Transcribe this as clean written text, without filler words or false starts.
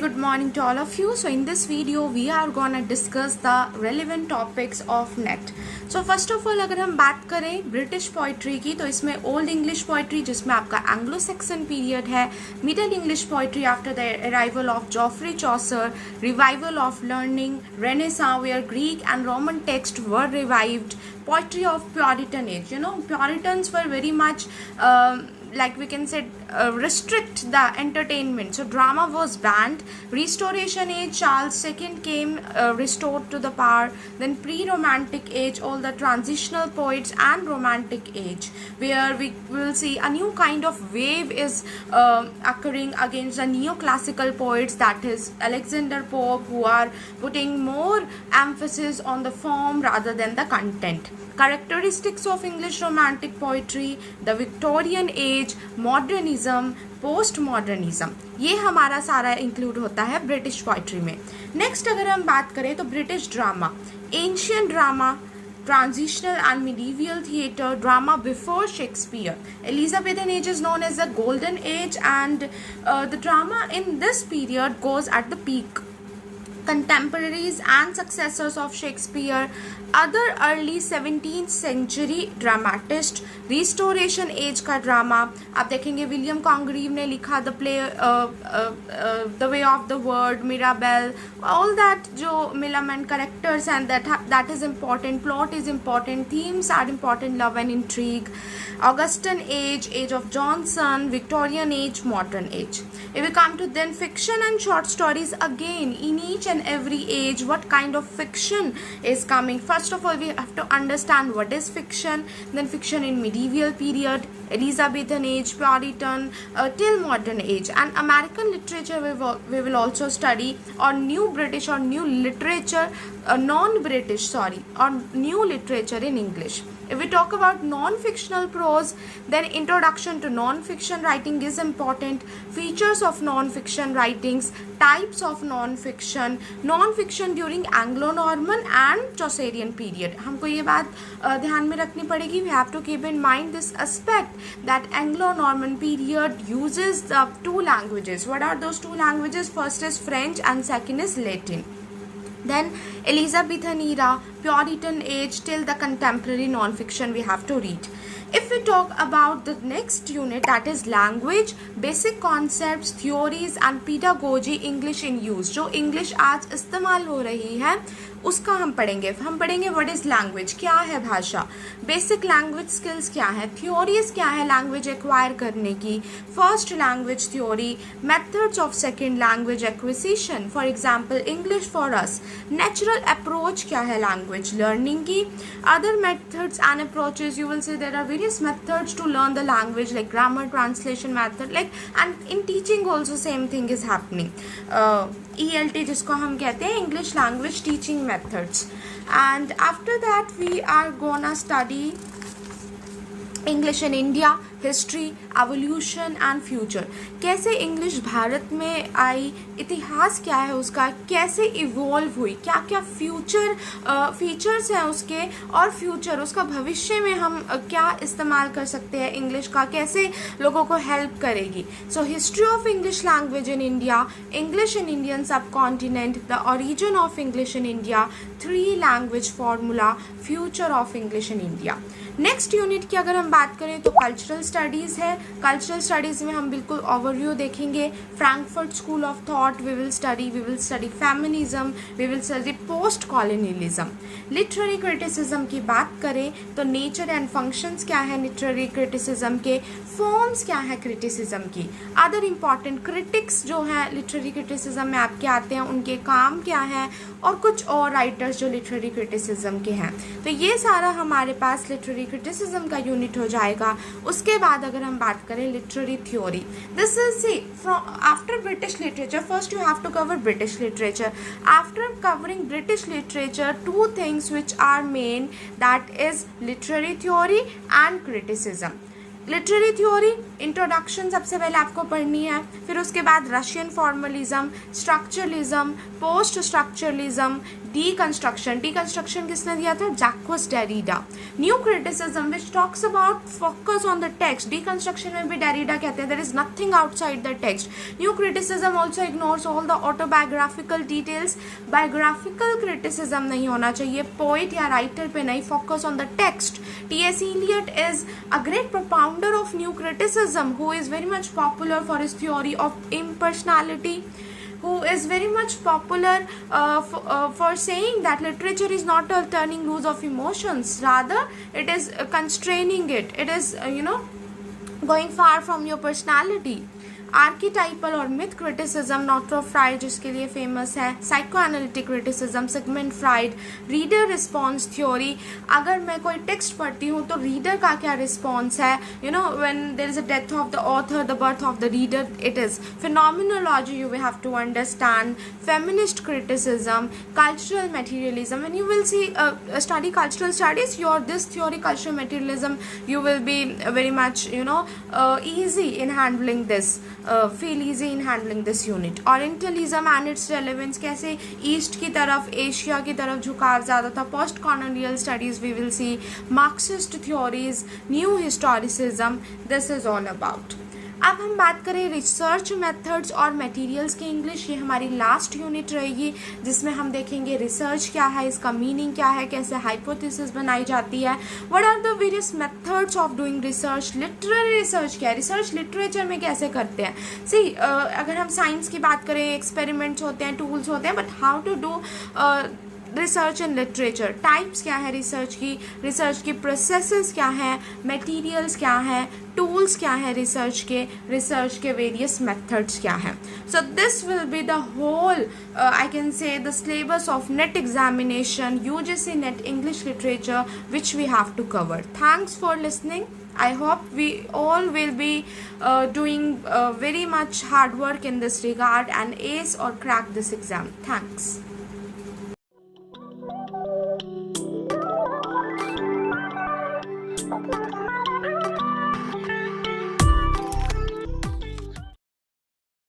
good morning to all of you. So in this video we are gonna discuss the relevant topics of NET. So first of all अगर हम बात करें British poetry की तो इसमें old English poetry जिसमें आपका Anglo Saxon period है, middle English poetry after the arrival of Geoffrey Chaucer, revival of learning, renaissance where Greek and Roman text were revived, poetry of Puritan age. Puritans were very much like we can say restrict the entertainment, so drama was banned. Restoration age, Charles II came restored to the power. Then pre-romantic age, all the transitional poets, and romantic age where we will see a new kind of wave is occurring against the neoclassical poets, that is Alexander Pope, who are putting more emphasis on the form rather than the content. Characteristics of English romantic poetry, the Victorian age, modernism, post modernism, ये हमारा सारा include होता है British poetry में. Next अगर हम बात करें तो British drama, ancient drama, transitional and medieval theatre, drama before Shakespeare. Elizabethan age is known as the golden age, and the drama in this period goes at the peak. Contemporaries and successors of Shakespeare, other early 17th century dramatists, restoration age का drama आप देखेंगे William Congreve ने लिखा the play the way of the world, Mirabell, all that जो Millamant characters and that is important, plot is important, themes are important, love and intrigue. Augustan age, age of Johnson, Victorian age, modern age. If we come to then fiction and short stories, again in each and every age what kind of fiction is coming. First of all we have to understand what is fiction, then fiction in medieval period, Elizabethan age, Puritan, till modern age. And American literature we will also study, or new British or new literature, non-British or new literature in English. If we talk about non-fictional prose, then introduction to non-fiction writing is important. Features of non-fiction writings, types of non-fiction, non-fiction during Anglo-Norman and Chaucerian period. हमको ये बात ध्यान में रखनी पड़ेगी. We have to keep in mind this aspect that Anglo-Norman period uses the two languages. What are those two languages? First is French and second is Latin. Then Elizabethan era, Puritan age till the contemporary non-fiction we have to read. If we talk about the next unit, that is language, basic concepts, theories and pedagogy, English in use. जो English आज इस्तेमाल हो रही है उसका हम पढ़ेंगे. What is language, क्या है भाषा, बेसिक लैंग्वेज स्किल्स क्या है, थ्योरीज क्या है लैंग्वेज एक्वायर करने की, first language theory, methods of second language acquisition, for example English for us, natural approach क्या है लैंग्वेज लर्निंग की, other methods and approaches. You will see there are various methods to learn the language like grammar, translation method, like and in teaching also same thing is happening. ELT जिसको हम कहते हैं English language teaching methods. And after that we are gonna study English in India, history, evolution and future. कैसे English Bharat में आई, इतिहास क्या है उसका, कैसे इवॉल्व हुई, क्या क्या फीचर्स हैं उसके, और फ्यूचर उसका भविष्य में हम क्या इस्तेमाल कर सकते हैं इंग्लिश का, कैसे लोगों को हेल्प करेगी. So history of English language in India, English in Indian subcontinent, the origin of English in India, 3 language formula, future of English in India. Next unit की अगर हम बात करें तो कल्चरल स्टडीज़ है. कल्चरल स्टडीज़ में हम बिल्कुल ओवरव्यू देखेंगे. Frankfurt school of thought we will study feminism, we will study post colonialism. Literary criticism की बात करें तो नेचर एंड फंक्शंस क्या है लिटरेरी क्रिटिसिज्म के, फॉर्म्स क्या है क्रिटिसिज्म की, अदर इम्पॉर्टेंट क्रिटिक्स जो हैं लिटरेरी क्रिटिसिज्म में आपके आते हैं उनके काम क्या हैं, और कुछ और राइटर्स जो लिटरेरी क्रिटिसिज्म के हैं. तो ये सारा हमारे पास लिटरेरी क्रिटिसिज्म का यूनिट हो जाएगा. उसके बाद अगर हम बात करें literary theory, this is see from after British literature, first you have to cover British literature. After covering British literature, 2 things which are main, that is literary theory and criticism. Literary theory introduction सबसे पहले आपको पढ़नी है, फिर उसके बाद Russian formalism, structuralism, post structuralism, Deconstruction किसने दिया था? Jacques Derrida. New criticism which talks about focus on the text. Deconstruction में भी Derrida कहते हैं there is nothing outside the text. New criticism also ignores all the autobiographical details. Biographical criticism नहीं होना चाहिए, poet या writer पे नहीं, focus on the text. T.S. Eliot is a great propounder of new criticism who is very much popular for his theory of impersonality, who is very much popular for saying that literature is not turning loose of emotions, rather it is constraining it. It is going far from your personality. आर्कीटाइपल और myth criticism, Northrop fried जिसके लिए famous है. Psychoanalytic criticism, Sigmund Freud. Reader response theory, अगर मैं कोई text पढ़ती हूँ तो रीडर का क्या रिस्पॉन्स है, when there is a death of the author, the birth of the reader, it is phenomenology you have to understand. Feminist criticism, cultural materialism. When you will see study cultural studies, this theory cultural materialism, you will be very much easy in handling this. Feel easy in handling this unit. Orientalism and its relevance, कैसे east की तरफ, Asia की तरफ झुकाव ज़्यादा था. Post colonial studies we will see. Marxist theories, new historicism, this is all about. अब हम बात करें रिसर्च मेथड्स और मटेरियल्स की इंग्लिश. ये हमारी लास्ट यूनिट रहेगी जिसमें हम देखेंगे रिसर्च क्या है, इसका मीनिंग क्या है, कैसे हाइपोथेसिस बनाई जाती है, what are the various methods of doing research. Literary research क्या है, रिसर्च लिटरेचर में कैसे करते हैं. सी अगर हम साइंस की बात करें, एक्सपेरिमेंट्स होते हैं, टूल्स होते हैं, but how to do research in literature. Types क्या है रिसर्च की प्रोसेसेस क्या हैं, मटेरियल्स क्या हैं, टूल्स क्या है रिसर्च के वेरियस मेथड्स क्या हैं. So this will be the whole I can say the syllabus of NET examination, UGC NET English literature, which we have to cover. Thanks for listening. I hope we all will be doing very much hard work in this regard and ace or crack this exam. Thanks. Thank you.